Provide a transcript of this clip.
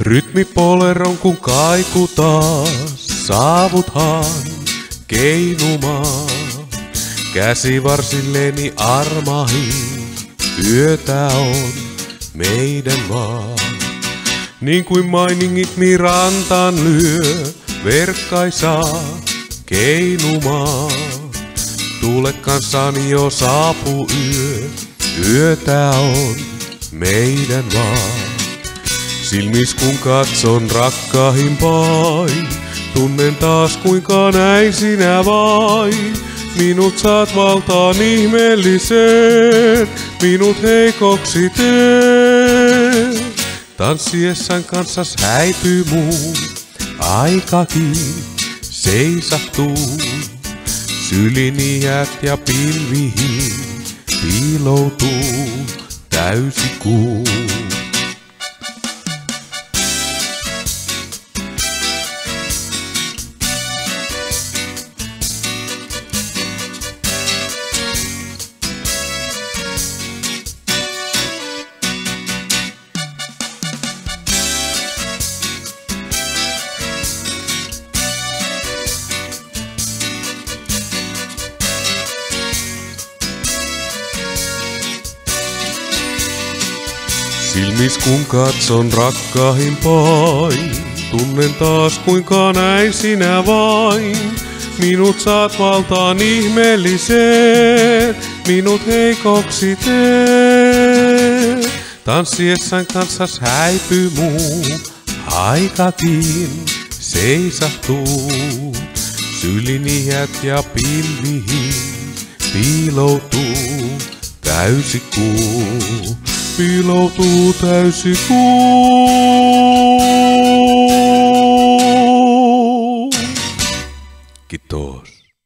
Rytmipoleron kun kaiku taas, saavuthan keinumaan. Käsivarsilleni armahin, yötä on meidän vaan. Niin kuin mainingit mi rantaan lyö, verkkaisaa keinumaan. Tule kanssani jo saapuu yö, yötä on meidän vaan. Silmis kun katson rakkaahimpain, tunnen taas kuinka näin sinä vain. Minut saat valtaan ihmeelliseen, minut heikoksi teet. Tanssiessan kanssas häipyy muu, aikakin seisahtuu. Sylini jäät ja pilvihin piiloutuu täysi kuu. Silmis kun katson rakkaahimpain, tunnen taas kuinka näin sinä vain. Minut saat valtaan ihmeelliseen, minut heikoksi teet. Tanssiessan kanssas häipyy muu, aikakin seisahtuu. Sylini jäät ja pilvihin piiloutuu täysi kuu. Piiloutuu täysi kuu. Kiitos.